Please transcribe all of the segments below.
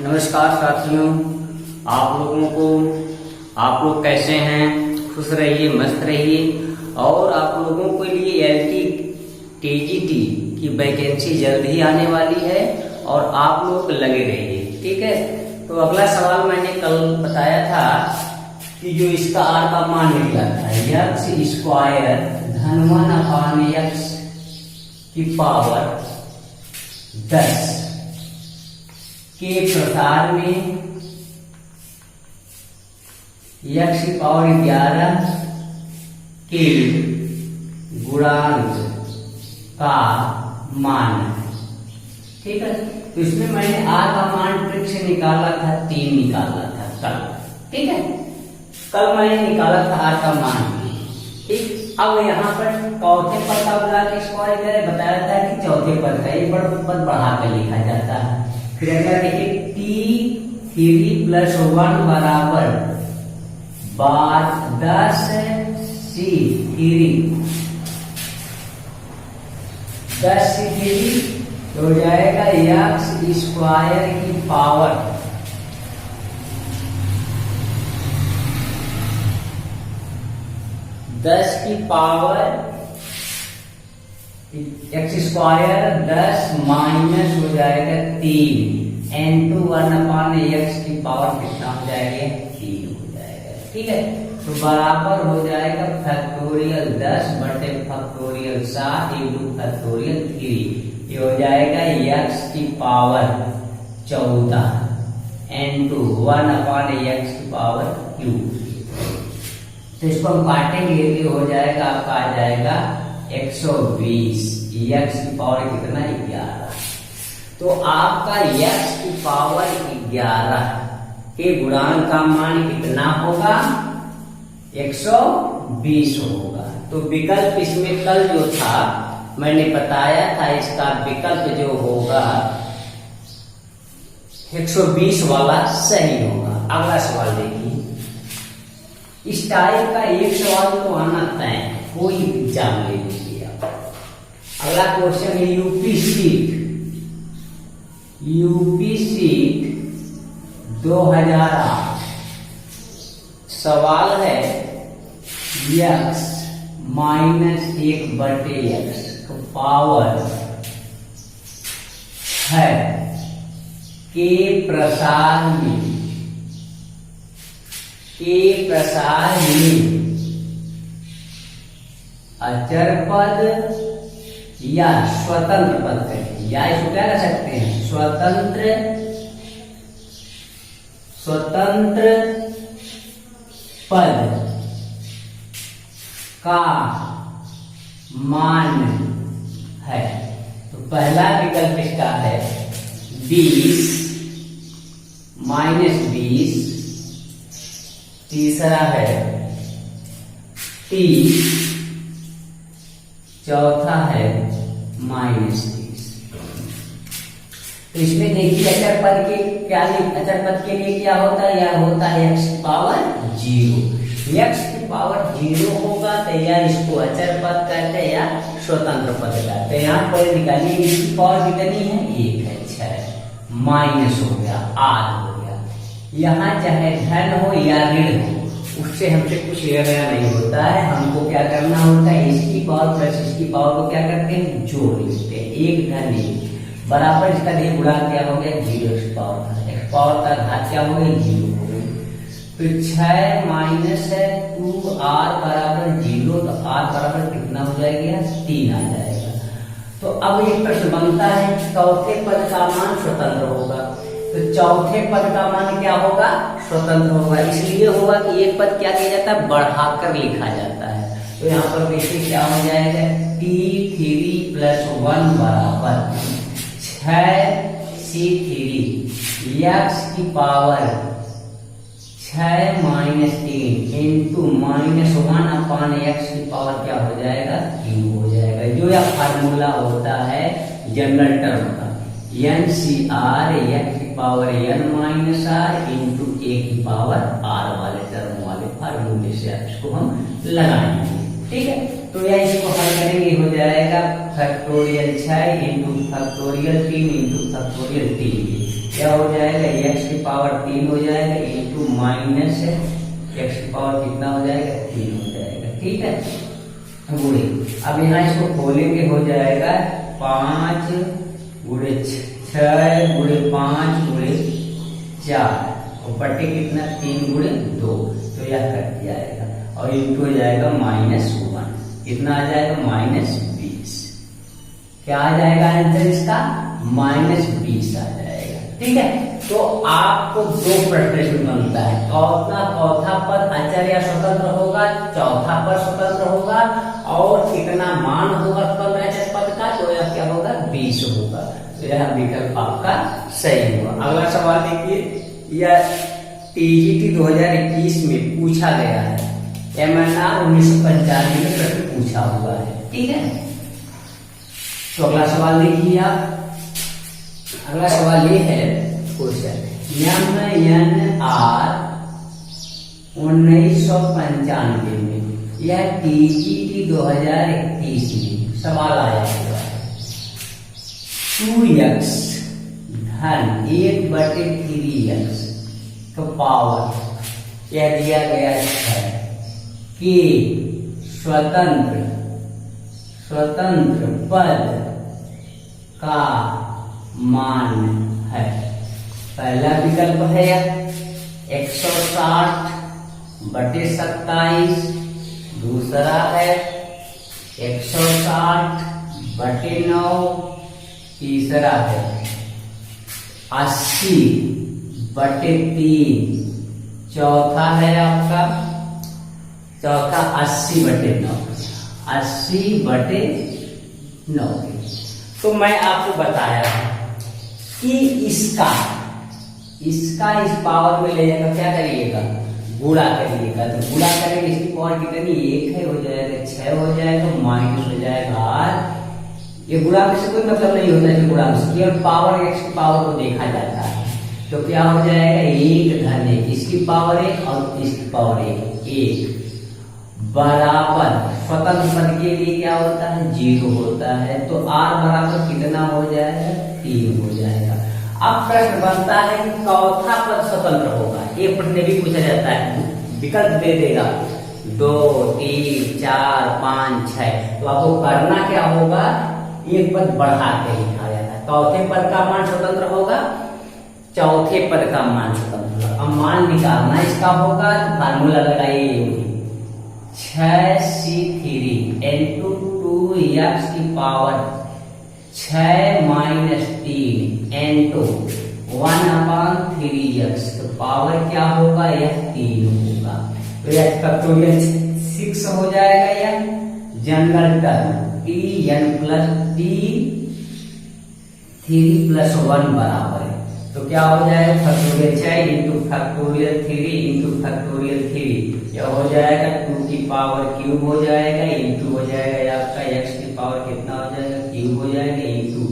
नमस्कार साथियों, आप लोग कैसे हैं? खुश रहिए, मस्त रहिए। और आप लोगों के लिए एलटी टीजीटी की वैकेंसी जल्द ही आने वाली है और आप लोग लगे रहिए, ठीक है। तो अगला सवाल मैंने कल बताया था कि जो इसका आर का मान निकला था यक्स स्क्वायर धन 1/x की पावर 10 के प्रसार में यक्स की पावर 11 के गुणांक का मान है, ठीक है। तो इसमें मैंने आर का मान ट्रिक से निकाला था, 3 निकाला था कल, ठीक है। कल मैंने निकाला था आर का मान, ठीक। अब यहाँ पर चौथे पद का बुला के स्क्वायर करें, बताया था कि चौथे पद का एक पद बढ़ा कर लिखा जाता है। फिर अगर देखिए t3 + 1 बराबर 10 c3 तो हो जाएगा यक्स स्क्वायर की पावर 10 की पावर एक्स स्क्वायर 10 माइनस हो जाएगा 3 n2 1/x की पावर कितना हो जाएगा 3 हो जाएगा, ठीक है। तो बराबर हो जाएगा फैक्टोरियल 10 बटे फैक्टोरियल 7 इंटू फैक्टोरियल 3। ये हो जाएगा x की पावर 14 n2 1/x की पावर क्यूब। तो इसको हम काटेंगे तो हो जाएगा, आपका आ जाएगा 120। x की पावर कितना 11। तो आपका x की पावर 11 के गुणांक का मान कितना होगा 120 होगा। तो विकल्प इसमें कल जो था मैंने बताया था, इसका विकल्प जो होगा 120 वाला सही होगा। अगला सवाल देखिए, इस टाइप का एक सवाल तो आना तय, कोई एग्जाम ले लीजिए आप। अगला क्वेश्चन है यूपी सीट 2008। सवाल है x - 1/x का पावर है के प्रसार में अचर पद या स्वतंत्र पद कहें, या इसको क्या कर सकते हैं स्वतंत्र पद का मान है। तो पहला विकल्प इसका है 20 - 20, तीसरा है 30, चौथा है -30। तो इसमें देखिए अचर पद के लिए क्या होता है, यह होता है x की पावर 0। x की पावर 0 होगा तो या इसको अचर पद कहते हैं या स्वतंत्र पद कहते हैं। यहाँ पर निकालिए, इसकी पावर कितनी है 1 है, 6 माइनस हो गया, आध हो गया। यहाँ चाहे धन हो या ऋण हो, उससे हमसे कुछ लेना नहीं होता है। हमको क्या करना होता है, इसकी पावर प्लस इसकी पावर को क्या करते हैं, जोड़ लेते हैं। 1 धन 1 बराबर इसका देखिए गुणा क्या हो गया 0 x पावर का घात क्या हो गया 0 हो गई। तो 6 माइनस है 2r बराबर 0, तो r बराबर कितना हो जाएगा 3 आ जाएगा। तो अब एक प्रश्न बनता है, चौथे पद का मान स्वतंत्र होगा। तो चौथे पद का मान क्या होगा, स्वतंत्र होगा। इसलिए होगा कि एक पद क्या किया जाता है, बढ़ाकर लिखा जाता है। तो यहाँ पर देखिए क्या हो जाएगा t3 + 1 बराबर 6 c3 x की पावर 6 - 3 इंटू -1/x की पावर क्या हो जाएगा 3 हो जाएगा। जो यह फार्मूला होता है जनरल टर्म का, NCR x की power n - r into a की पावर r वाले टर्म वाले फार्मूले से इसको हम लगाएंगे, ठीक है। तो यह इसको हल करेंगे, हो जाएगा factorial 6 into factorial 3 into factorial 3, क्या हो जाएगा x की पावर 3 हो जाएगा इंटू माइनस x की पावर कितना हो जाएगा 3 हो जाएगा। ठीक है, गुणे अब यहाँ इसको खोलेंगे हो जाएगा 5 गुणे 6 गुणे 5 गुणे 4 और बटे कितना 3 गुणे 2, तो यह कट जाएगा और इंटू हो जाएगा -1, कितना आ जाएगा -20। क्या आ जाएगा आंसर इसका -20 आ जाएगा। ठीक है, तो आपको दो प्रश्न इसमें बनता है, चौथा पद अचर या स्वतंत्र होगा, चौथा पद स्वतंत्र होगा और कितना मान होगा स्वतंत्र अचर पद का, तो यह क्या होगा 20 होगा। तो यह विकल्प आपका सही होगा। अगला सवाल देखिए, यह टीजीटी 2021 में पूछा गया है, MNR 1995 में प्रश्न पूछा हुआ है। ठीक है, तो अगला सवाल देखिए आप। अगला सवाल ये है क्वेश्चन MNR 1995 में, यह टीजीटी 2021 में सवाल आया हुआ है। 2x धन 1/3x का पावर यह दिया गया है कि स्वतंत्र पद का मान है। पहला विकल्प है 160/27, दूसरा है 160/9, तीसरा है 80/3, चौथा है आपका 80/9। तो मैं आपको बताया कि इसका इस पावर में ले जाकर क्या करिएगा, गुणा करिएगा। तो गुणा करेंगे, इसकी पावर कितनी 1 है, हो जाएगा 6 हो जाएगा, माइनस हो जाएगा 8। ये गुणा से कोई मतलब नहीं होता है, गुणा से केवल पावर x की पावर को देखा जाता है। तो क्या हो जाएगा 1 धन 1, इसकी पावर 1 और इसकी पावर 1 बराबर स्वतंत्र पद के लिए क्या होता है 0 होता है। तो r बराबर कितना हो जाएगा 3 हो जाएगा। अब प्रश्न बनता है कि चौथा पद स्वतंत्र होगा, ये प्रश्न भी पूछा जाता है, विकल्प दे देगा 2 3 4 5 6। तो आपको करना क्या होगा, एक पद बढ़ा के लिखा जाता है। चौथे पद का मान स्वतंत्र होगा, चौथे पद का मान स्वतंत्र होगा। अब मान निकालना इसका होगा, तो फार्मूला लगाइए 6c3 इंटू 2x की पावर 6 - 3 इंटू 1/3x। तो पावर क्या होगा, यह 3 होगा। तो यह फैक्टोरियल 6 हो जाएगा। यह general term tn plus t 3 + 1 बराबर है। तो क्या हो जाएगा factorial 6 into factorial 3 into factorial 3, यह हो जाएगा 2 की पावर क्यूब हो जाएगा, इंटू हो जाएगा आपका x की पावर कितना हो जाएगा क्यूब हो जाएगा, इंटू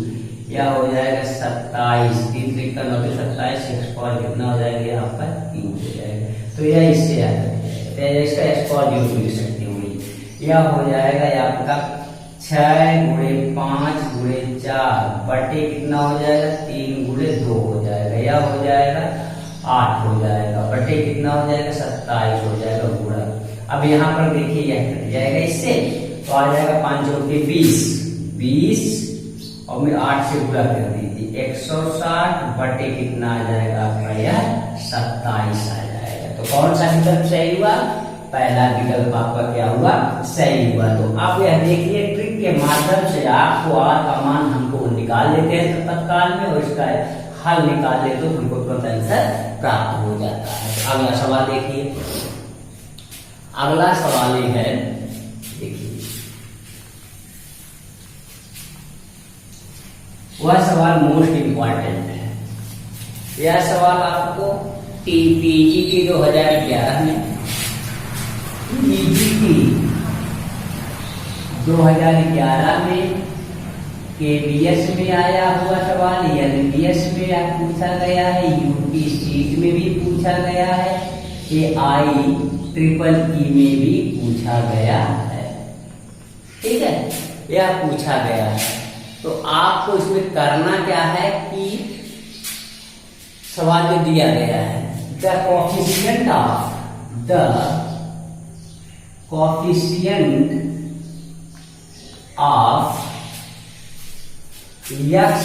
यह हो जाएगा 27, 3 3 का 9 27, x पावर कितना हो जाएगा आपका क्यूब हो जाएगा। तो यह इससे आ जाएगा, इसका x पावर 0 लिख सकते हो। यह हो जाएगा आपका 6 गुणे 5 गुणे 4 बटे कितना हो जाएगा 3 गुणे 2 हो जाएगा, यह हो जाएगा 8 हो जाएगा, बटे कितना हो जाएगा 27 हो जाएगा गुणा। अब यहाँ पर देखिए यह कट जाएगा इससे, तो आ जाएगा 5 × 20 और मैं 8 से गुणा कर दीजिए 160 बटे कितना आ जाएगा आपका यह 27 आ जाएगा। तो कौन सा विकल्प सही हुआ, पहला विकल्प आपका क्या हुआ सही हुआ। तो आप यह देखिए ट्रिक के माध्यम से आपको r का मान हमको निकाल लेते हैं तत्काल में, और इसका हल निकाल ले तो हमको तुरंत आंसर प्राप्त हो जाता है। अगला सवाल देखिए, अगला सवाल ये है, देखिए वह सवाल मोस्ट इंपॉर्टेंट है। यह सवाल आपको पीजीटी 2011 में, पीजीटी 2011 में केबीएस में आया हुआ सवाल, एलबीएस में पूछा गया है, यूपी सीट में भी पूछा गया है, IEEE में भी पूछा गया है। ठीक है, यह पूछा गया है। तो आपको इसमें करना क्या है कि सवाल में दिया गया है द कोफिशिएंट ऑफ x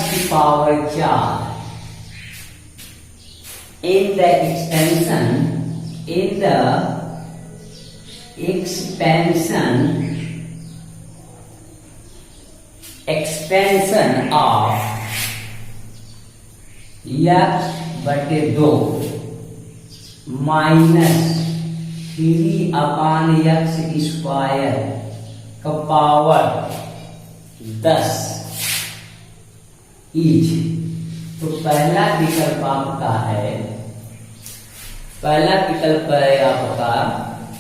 की power 4 in the expansion of x बटे 2 माइनस 3/x² का पावर 10 इज। तो पहला विकल्प आपका है, पहला विकल्प है आपका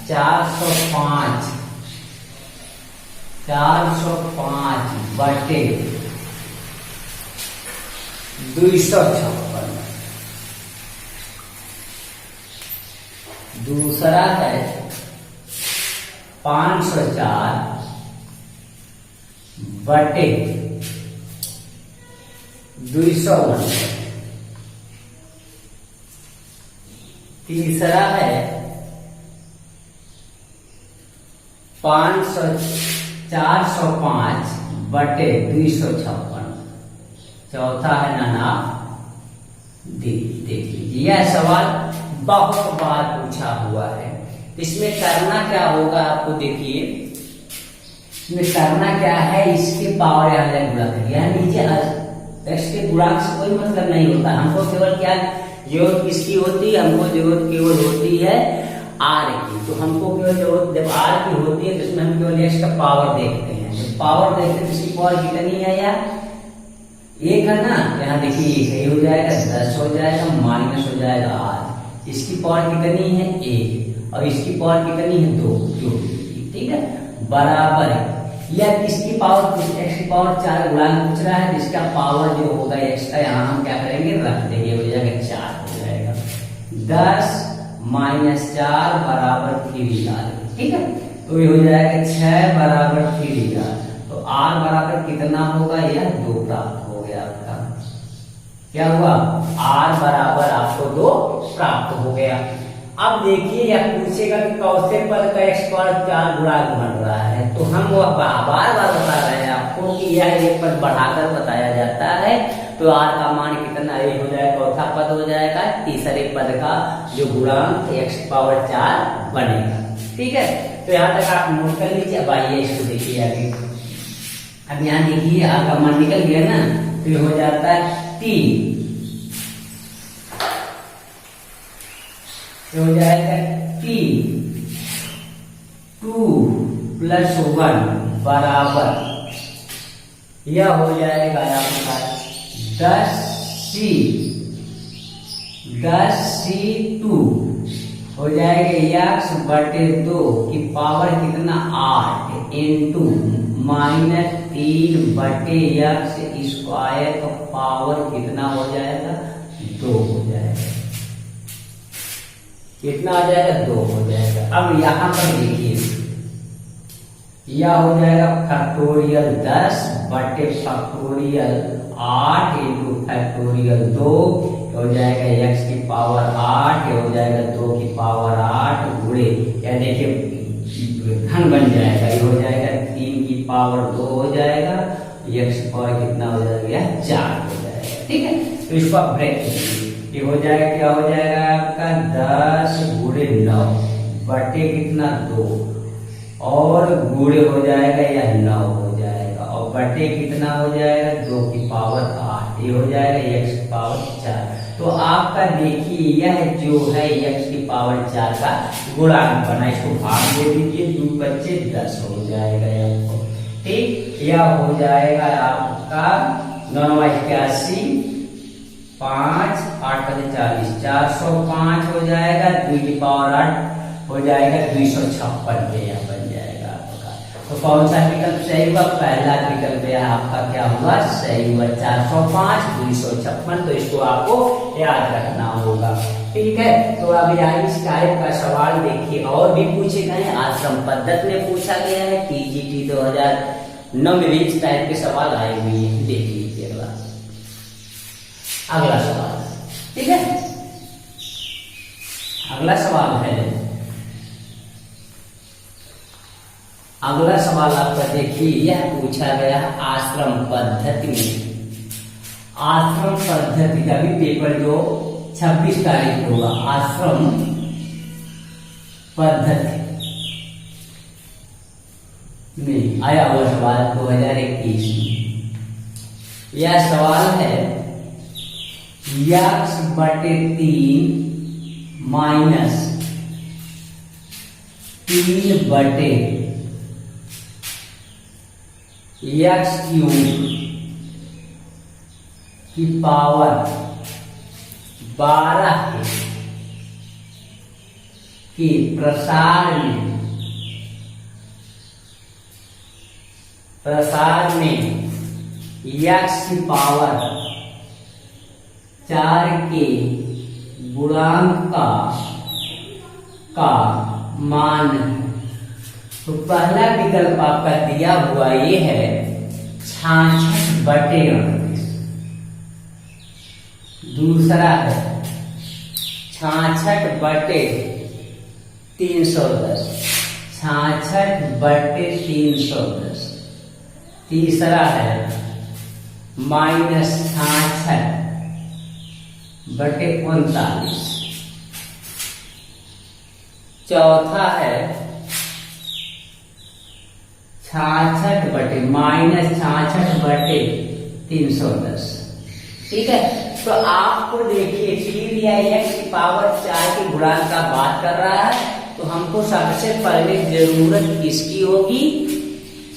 405 बटे 256। दूसरा है 504 बटे 259। तीसरा है 405 बटे 256। चौथा है नाना देख लीजिए। यह सवाल बहुत बार पूछा हुआ है। इसमें करना क्या होगा आपको देखिए, इसमें करना क्या है, इसके पावर यहाँ गुणा करिए। यहाँ नीचे x के गुणांक से कोई मतलब नहीं होता, हमको केवल क्या जरूरत किसकी होती है, हमको जरूरत केवल होती है r की। तो हमको केवल जरूरत जब r की होती है तो इसमें हम केवल x का पावर देखते हैं। जब पावर देखते हैं इसकी पावर कितनी है यार, 1 है ना। यहाँ देखिए 1 हो जाएगा, 10 हो जाएगा, माइनस हो जाएगा 8। इसकी पावर कितनी है 1 और इसकी पावर कितनी है 2। ठीक है, बराबर है। या किसकी पावर, x की पावर 4 गुणांक पूछ रहा है, जिसका पावर जो होगा x का यहाँ हम क्या करेंगे रख देंगे, हो जाएगा 4 हो जाएगा। 10 माइनस 4 बराबर 3R। ठीक है, तो ये हो जाएगा 6 बराबर 3R। तो R बराबर कितना होगा, यह 2 प्राप्त हो गया आपका। क्या हुआ, R बराबर आपको 2 प्राप्त हो गया। अब देखिए यह पूछेगा कि कौन से पद का x पावर 4 गुणांक बन रहा है। तो हम वो बार बार बता रहे हैं आपको कि यह एक पद बढ़ाकर बताया जाता है। तो r का मान कितना ये हो जाएगा, चौथा पद हो जाएगा, तीसरे पद का जो गुणांक x पावर 4 बनेगा। ठीक है, तो यहाँ तक आप नोट कर लीजिए। अब आइए इसको देखिए आगे। अब यहाँ देखिए r का मान निकल गया ना, तो ये हो जाता है 3, हो जाएगा 3 2 + 1 बराबर, यह हो जाएगा आपका 10c2 हो जाएगा x बटे 2 की पावर कितना 8 इंटू माइनस 3 बटे x² का पावर कितना हो जाएगा 2 हो जाएगा। कितना आ जाएगा 2 हो जाएगा। अब यहाँ पर देखिए यह हो जाएगा फैक्टोरियल 10 बटे फैक्टोरियल 8 इंटू फैक्टोरियल 2 हो जाएगा x की पावर 8, हो जाएगा 2 की पावर 8 गुणे, या देखिए घन बन जाएगा, ये हो जाएगा 3 की पावर 2 हो जाएगा, x की पावर कितना हो जाएगा 4 हो जाएगा। ठीक है, तो इसको आप ब्रेक कीजिए। ये हो जाएगा, क्या हो जाएगा आपका 10 गुणे 9 बटे कितना 2 और गुणे हो जाएगा या 9 हो जाएगा और बटे कितना हो जाएगा 2 की पावर 8, ये हो जाएगा x की पावर 4। तो आपका देखिए यह जो है x की पावर 4 का गुणांक बना, इसको भाग दे दीजिए, 2 बच्चे 10 हो जाएगा आपको। ठीक, यह हो जाएगा आपका 9 81 5 8 40 405 हो जाएगा, 2 की पावर 8 हो जाएगा 256 यह बन जाएगा आपका। तो कौन सा विकल्प सही हुआ, पहला विकल्प यह आपका क्या हुआ सही हुआ 405 256। तो इसको आपको याद रखना होगा। ठीक है, तो अब यहाँ इस टाइप का सवाल देखिए और भी पूछे गए, आश्रम पद्धति में पूछा गया है, TGT नम रेंज टाइप के सवाल आए हुए हैं, देख लीजिए अगला सवाल। ठीक है, अगला सवाल है, अगला सवाल आपका देखिए, यह पूछा गया आश्रम पद्धति में, आश्रम पद्धति का भी पेपर जो 26 तारीख होगा, आश्रम पद्धति में आया हुआ सवाल 2021 में। यह सवाल है x/3 माइनस 3/x³ की पावर 12 के प्रसार में x की पावर 4 के गुणांक का मान है। तो पहला विकल्प आपका दिया हुआ ये है 66/38, दूसरा है 66/310, 66/310, तीसरा है -66/39, चौथा है -66/310। ठीक है, तो आपको देखिए 3 या x की पावर 4 के गुणांक का बात कर रहा है, तो हमको सबसे पहले जरूरत किसकी होगी,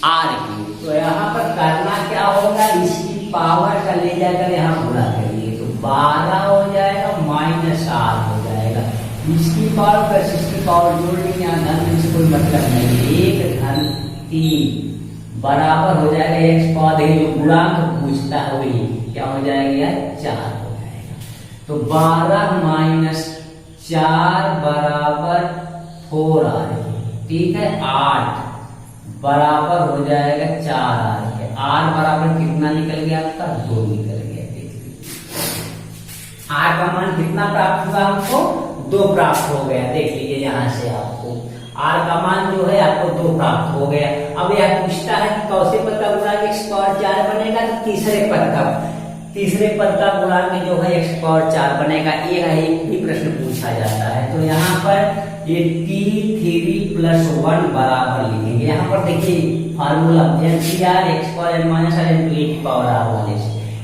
r की। तो यहाँ पर करना क्या होगा, इसकी पावर का ले जाकर यहाँ गुणा करिए, तो 12 हो जाएगा -8 हो जाएगा। इसकी पावर प्लस इसकी पावर जोड़ लेंगे, यहाँ धन से कोई मतलब नहीं, 1 धन 3 बराबर हो जाएगा x पावर, जो गुणांक पूछता है वही क्या हो जाएगा, 4 हो जाएगा। तो 12 - 4 बराबर 4 आ रही है। ठीक है, 8 बराबर हो जाएगा 4 आ रही है। r बराबर कितना निकल गया आपका, 2 निकल गया। देख लीजिए r का मान कितना प्राप्त हुआ हमको, 2 प्राप्त हो गया। देख लीजिए यहाँ से आपको r का मान जो है आपको 2 प्राप्त हो गया। अब यह पूछता है कि कौसे पद का गुणांक x/4 बनेगा, तो तीसरे पद का गुणांक जो है x/4 बनेगा। एक भी प्रश्न पूछा जाता है, तो यहाँ पर ये t3 + 1 बराबर लिखेंगे। यहाँ पर देखिए फार्मूला NCR x²n−r ×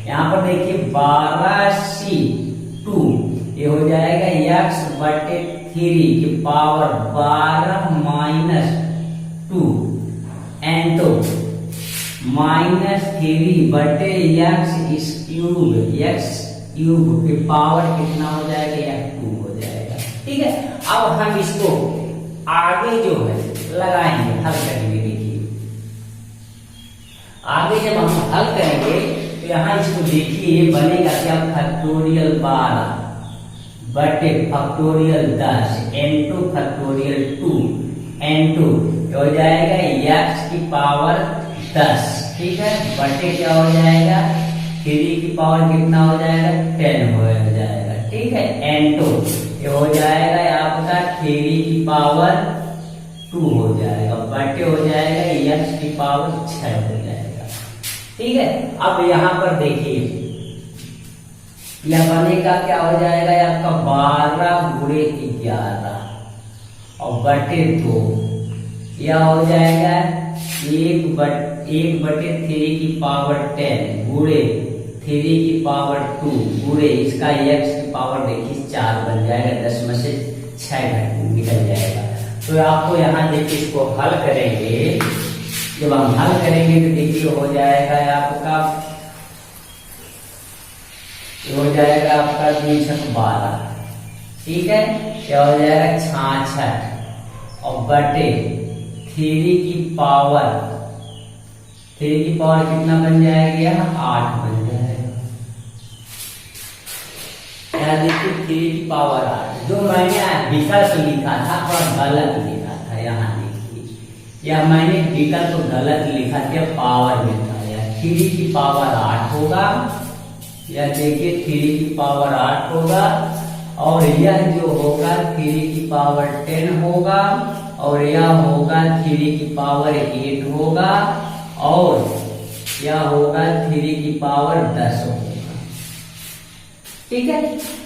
यहाँ पर देखिए 12c2 ये हो जाएगा x/3 की पावर 12 - 2 एंटो -3/x³ की पावर कितना हो जाएगा, 2 हो जाएगा। ठीक है, अब हम इसको आगे जो है लगाएंगे, हल करेंगे। देखिए आगे जब हम हल करेंगे तो यहाँ इसको देखिए ये बनेगा क्या, फैक्टोरियल 12/10 n2 फैक्टोरियल 2 n2 हो जाएगा x की पावर 10। ठीक है, बटे क्या हो जाएगा, 3 की पावर कितना हो जाएगा, 10 हो जाएगा। ठीक है, n2 ये हो जाएगा आपका 3 की पावर 2 हो जाएगा, बटे हो जाएगा x की पावर 6 हो जाएगा। ठीक है, अब यहाँ पर देखिए यह बनेगा क्या हो जाएगा आपका 12 × 11 और बटे 2, यह हो जाएगा 1/3 की पावर 10 गुणे 3 की पावर 2 गुणे इसका x की पावर देखिए 4 बन जाएगा, 10 में से 6 निकल जाएगा। तो आपको यहाँ देखिए इसको हल करेंगे, जब हम हल करेंगे तो देखिए हो जाएगा आपका 2×12। ठीक है, क्या हो जाएगा 66 और बटे 3 की पावर कितना बन जाएगा, 8 बन जाएगा। यहाँ देखिए 3 की पावर 8, जो मैंने विकल्प लिखा था और गलत लिखा था। यहाँ देखिए या मैंने विकल्प गलत लिखा था, पावर में था। 3 की पावर 8 होगा, या देखिए 3 की पावर 8 होगा, और यह जो होगा 3 की पावर 10 होगा, और यह होगा 3 की पावर 8 होगा, और यह होगा 3 की पावर 10 होगा। ठीक है,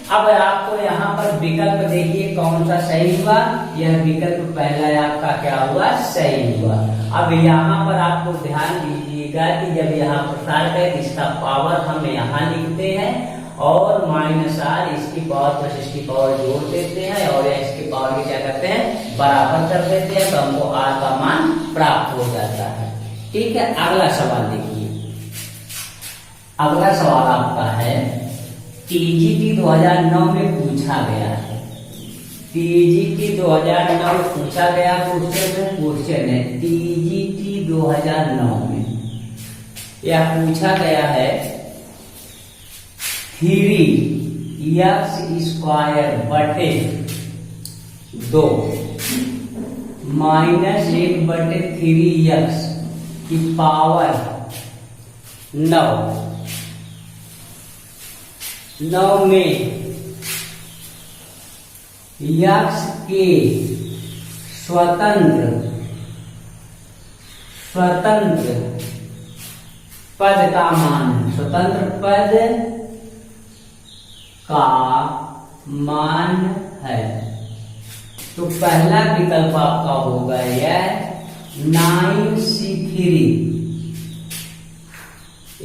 अब आपको यहाँ पर विकल्प देखिए कौन सा सही हुआ। यह विकल्प पहला आपका क्या हुआ, सही हुआ। अब यहाँ पर आपको ध्यान दीजिएगा कि जब यहाँ प्रसार करें इसका पावर हम यहाँ लिखते हैं, और -r इसकी पावर प्लस इसकी पावर जोड़ देते हैं, और इसकी पावर की क्या करते हैं, बराबर कर देते हैं, तो हमको r का मान प्राप्त हो जाता है। ठीक है, अगला सवाल देखिए। अगला सवाल आपका है टीजीटी 2009 में पूछा गया है। टीजीटी 2009 में पूछा गया क्वेश्चन है टीजीटी 2009 में यह पूछा गया है 3x² बटे 2 -1/3x की पावर 9 में x के स्वतंत्र पद का मान, स्वतंत्र पद का मान है। तो पहला विकल्प आपका होगा यह 9c3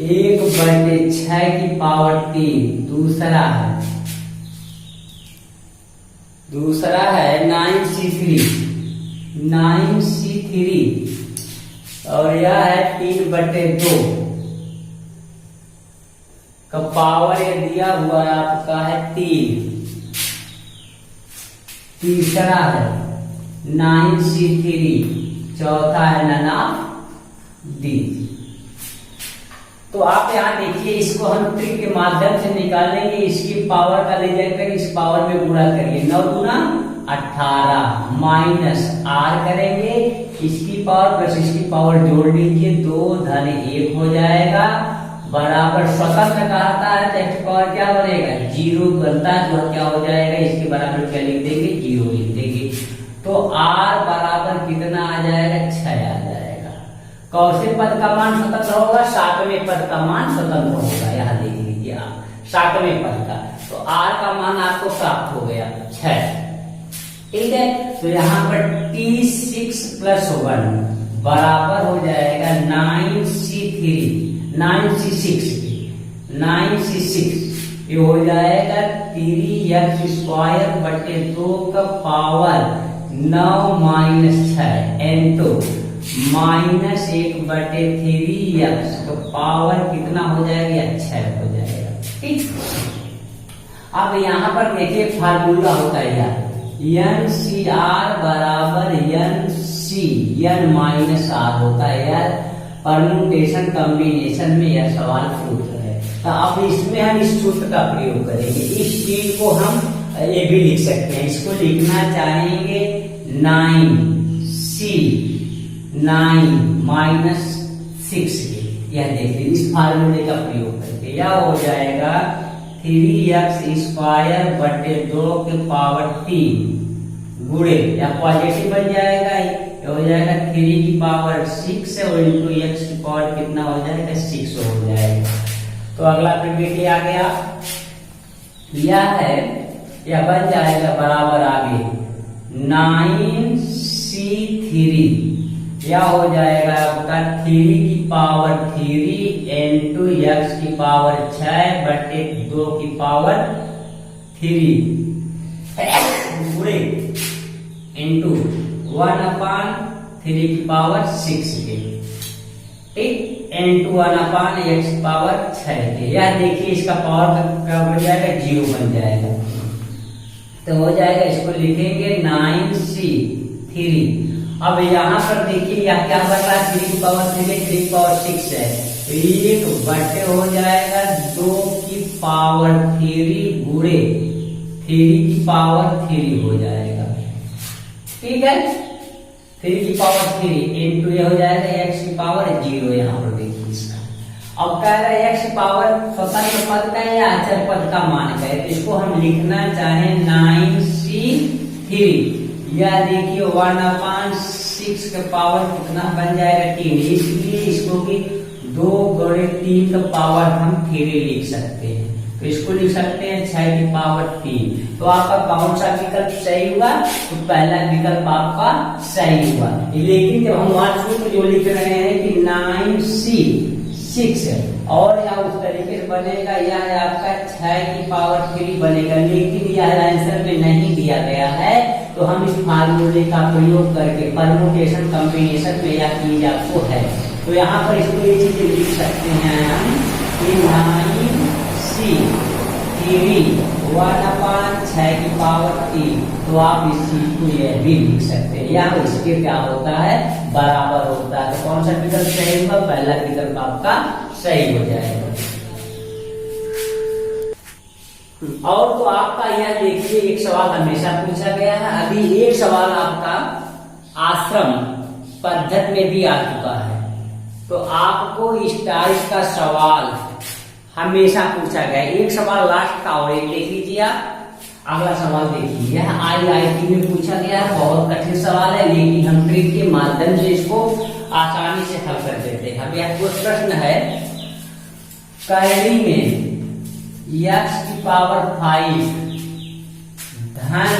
1/6 की पावर 3। दूसरा है 9c3 और यह है 3/2 का पावर ये दिया हुआ है आपका है 3। तीसरा है 9c3, चौथा है नना डी। तो आप यहाँ देखिए, इसको हम ट्रिक के माध्यम से निकालेंगे। इसकी पावर का ले जाकर इस पावर में गुणा करिए, 9 गुना 18 माइनस r करेंगे, इसकी पावर प्लस इसकी पावर जोड़ लीजिए, 2 धन 1 हो जाएगा, बराबर स्वतंत्र कहता है तो x पावर क्या बनेगा 0 बनता है, तो क्या हो जाएगा इसके बराबर क्या लिख देंगे 0 लिख देंगे। तो r बराबर कितना आ जाएगा 6 आ जाएगा। कौन से पद का मान स्वतंत्र होगा, 7वें पद का मान स्वतंत्र होगा। यहाँ देख लीजिए आप 7वें पद का, तो r का मान आपको प्राप्त हो गया 6। ठीक है, तो यहाँ पर T6 + 1 बराबर हो जाएगा 9c6 ये हो जाएगा 3x² बटे 2 का पावर 9 - 6 इनटू -1/3x तो पावर कितना हो जाएगा 6 हो जाएगा। ठीक, अब यहाँ पर देखिए फार्मूला होता है यार NCR बराबर NC n -r होता है यार। परम्यूटेशन कॉम्बिनेशन में यह सवाल सूत्र है। तो अब इसमें हम इस सूत्र का प्रयोग करेंगे। इस चीज को हम ये भी लिख सकते हैं, इसको लिखना चाहेंगे 9c 9 - 6 यह देखिए इस फार्मूले का प्रयोग करके यह हो जाएगा 3x² बटे 2 के पावर 3 गुणे या पॉजिटिव बन जाएगा, हो जाएगा 3 की पावर 6 है और इंटू x की पावर कितना हो जाएगा 6 हो जाएगा। तो अगला प्रीमिटिव आ गया, यह है यह बन जाएगा बराबर आगे 9c3 यह हो जाएगा आपका 3 की पावर 3 इंटू x की पावर 6 बटे 2 की पावर 3 गुणे इंटू 1/3 की पावर 6 के, ठीक, इंटू 1/x की पावर 6 के। यह देखिए इसका पावर क्या बन जाएगा 0 बन जाएगा। तो हो जाएगा, इसको लिखेंगे 9c3। अब यहाँ पर देखिए यह क्या बन रहा है 3 की पावर 3 की पावर 6 है, तो 1 बटे हो जाएगा 2 की पावर 3 गुणे 3 की पावर 3 हो जाएगा। ठीक है, 3 की पावर 3 इंटू ये हो जाएगा x की पावर 0। यहाँ पर देखिए इसका अब कह रहा है x की पावर स्वतंत्र पद का या अचर पद का मान का है, तो इसको हम लिखना चाहें 9c3 या देखिए 1/6 का पावर कितना बन जाएगा 3, इसलिए इसको कि 2 गुणे 3 का पावर हम 3 लिख सकते हैं, तो इसको लिख सकते हैं 6 की पावर 3। तो आपका कौन सा विकल्प सही हुआ? तो पहला विकल्प आपका सही हुआ। लेकिन जब हम वहां सूत्र जो लिख रहे हैं कि 9c6 और या उस तरीके से बनेगा या आपका 6 की पावर 3 बनेगा, लेकिन यह आंसर में नहीं दिया गया है, तो हम इस फार्मूले का प्रयोग करके परम्यूटेशन कॉम्बिनेशन में यह चीज आपको है, तो यहाँ पर इसको ये चीज लिख सकते हैं हम 9c3 1/6 की पावर 3। तो आप इस चीज को यह भी लिख सकते हैं, या इसके क्या होता है बराबर होता है। तो कौन सा विकल्प सही होगा? पहला विकल्प आपका सही हो जाएगा। और तो आपका यह देखिए एक सवाल हमेशा पूछा गया है, अभी एक सवाल आपका आश्रम पद्धति में भी आ चुका है, तो आपको स्टाइल्स का सवाल हमेशा पूछा गया। एक सवाल लास्ट का और एक देख लीजिए आप। अगला सवाल देखिए, यह IIT में पूछा गया है, बहुत कठिन सवाल है, लेकिन हम ट्रिक के माध्यम से इसको आसानी से हल कर देते हैं। अब यह प्रश्न है, करड़ी में x की पावर 5 धन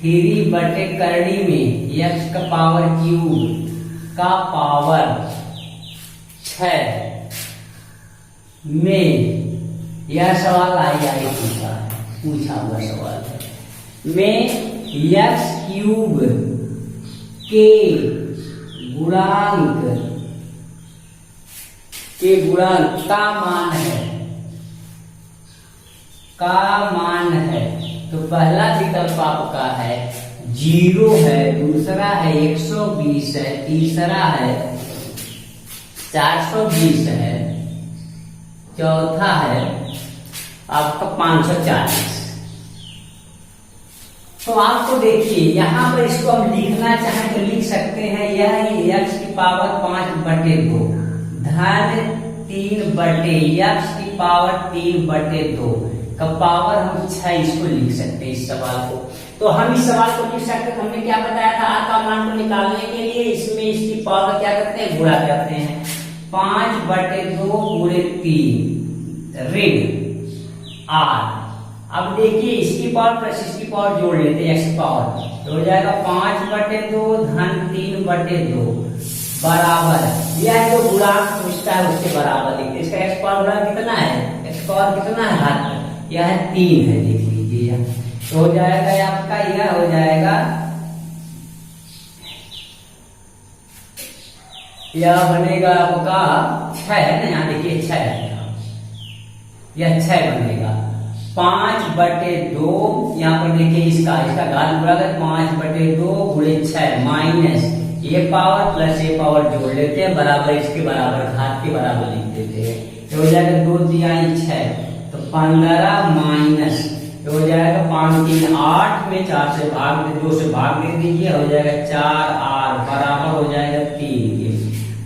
3 बटे करड़ी में x का पावर क्यूब का पावर 6 में, यह सवाल IIT का पूछा हुआ सवाल है, में x क्यूब के गुणांक का मान है। तो पहला विकल्प आपका है 0 है, दूसरा है 120 है, तीसरा है 420 है, चौथा है आपका 540। तो आपको देखिए यहाँ पर इसको हम लिखना चाहें तो लिख सकते हैं, यह x की पावर 5/2 धन 3 x की पावर 3/2 का पावर हम 6 इसको लिख सकते हैं इस सवाल को। तो हम इस सवाल को लिख सकते हैं, हमने क्या बताया था r का मान को निकालने के लिए इसमें इसकी पावर क्या करते हैं गुणा करते हैं, 5/2 गुणे 3 ऋण r। अब देखिए इसकी पावर प्लस इसकी पावर जोड़ लेते हैं, x की पावर तो हो जाएगा 5/2 धन 3/2 बराबर, यह जो गुणांक पूछता है उसके बराबर लिखते हैं। इसका x पावर गुणांक कितना है, x पावर कितना है हाथ में, यह है 3 है, देख लीजिए। तो हो जाएगा आपका, यह हो जाएगा, यह बनेगा आपका 6 है ना, यहाँ देखिए 6 है, यह 6 बनेगा 5/2, यहाँ पर देखिए इसका घात बराबर 5/2 गुणे 6 माइनस ये पावर प्लस ये पावर जोड़ लेते हैं, बराबर इसके बराबर घात के बराबर लिख देते हैं। तो हो जाएगा 2 तिहाई 6, तो 15 माइनस हो जाएगा 5 3 8 में 4 से भाग दे, 2 से भाग दे दीजिए, हो जाएगा 4r बराबर हो जाएगा 3 के,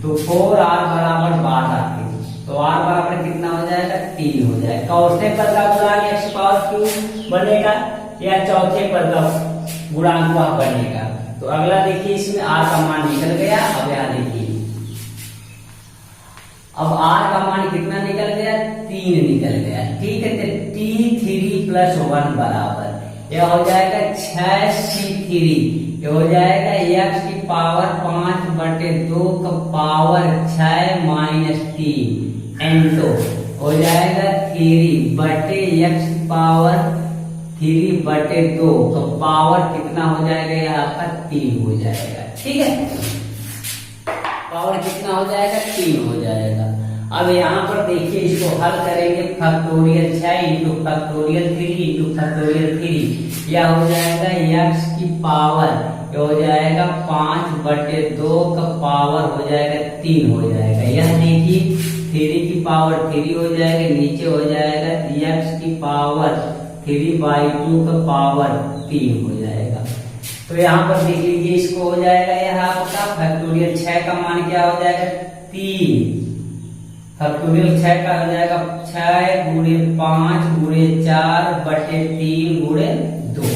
तो 4r बराबर 12 के, तो r बराबर कितना हो जाएगा 3 हो जाएगा। चौथे पद का गुणांक x पावर क्यूब बनेगा या चौथे पद का गुणांक वह बनेगा। तो अगला देखिए इसमें r का मान निकल गया। अब यहाँ देखिए, अब r का मान कितना निकल गया, 3 निकल गया, ठीक है। तो t3 + 1 बराबर यह हो जाएगा 6c3, ये हो जाएगा x की पावर 5/2 का पावर 6 माइनस 3 इंटू हो जाएगा 3 बटे x की पावर 3/2 का पावर कितना हो जाएगा, यह आपका 3 हो जाएगा, ठीक है। पावर कितना हो जाएगा, 3 हो जाएगा। अब यहाँ पर देखिए इसको हल करेंगे, factorial 6 into factorial 3 into factorial 3, यह हो जाएगा x की पावर, यह हो जाएगा 5/2 का पावर हो जाएगा 3 हो जाएगा। यह देखिए 3 की पावर 3 हो जाएगा, नीचे हो जाएगा x की पावर 3/2 का पावर 3 हो जाएगा। तो यहाँ पर देख लीजिए, इसको हो जाएगा यहाँ आपका फैक्टोरियल 6 का मान क्या हो जाएगा 3, फैक्टोरियल 6 का हो जाएगा 6 गुणे 5 गुणे 4 बटे 3 गुणे 2,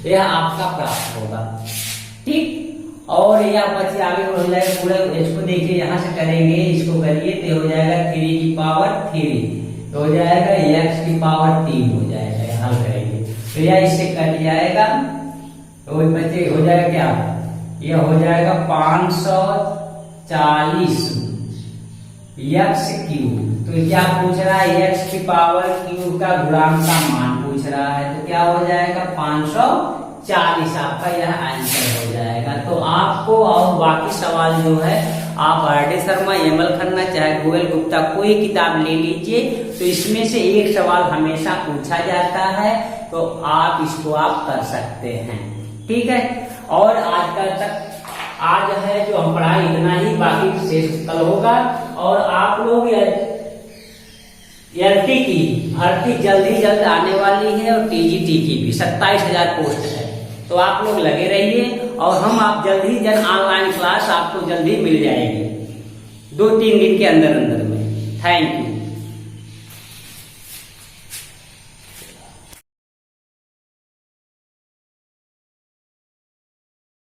यह आपका प्राप्त होगा। ठीक, और यह बच्चे आगे हो जाएगा पूरा, इसको देखिए यहाँ से करेंगे, इसको करिए तो हो जाएगा 3 की पावर 3, तो हो जाएगा x की पावर 3 हो जाएगा, हल करेंगे तो यह इससे कट जाएगा, तो बच्चे हो जाएगा क्या, यह हो जाएगा 540 x क्यूब। तो क्या पूछ रहा है, x की पावर क्यूब का गुणांक का मान पूछ रहा है, तो क्या हो जाएगा 540, आपका यह आंसर हो जाएगा। तो आपको और बाकी सवाल जो है आप आर.डी. शर्मा, एम.एल. खन्ना चाहे गूगल गुप्ता कोई किताब ले लीजिए, तो इसमें से एक सवाल हमेशा पूछा जाता है, तो आप इसको आप कर सकते हैं। ठीक है, और आज है जो हम पढ़ाई इतना ही, बाकी शेष कल होगा। और आप लोग एलटी की भर्ती जल्द ही जल्द आने वाली है, और टीजीटी की भी 27,000 पोस्ट है, तो आप लोग लगे रहिए, और हम आप जल्द ही जल्द ऑनलाइन क्लास आपको जल्दी मिल जाएगी 2-3 दिन के अंदर अंदर में। Thank you.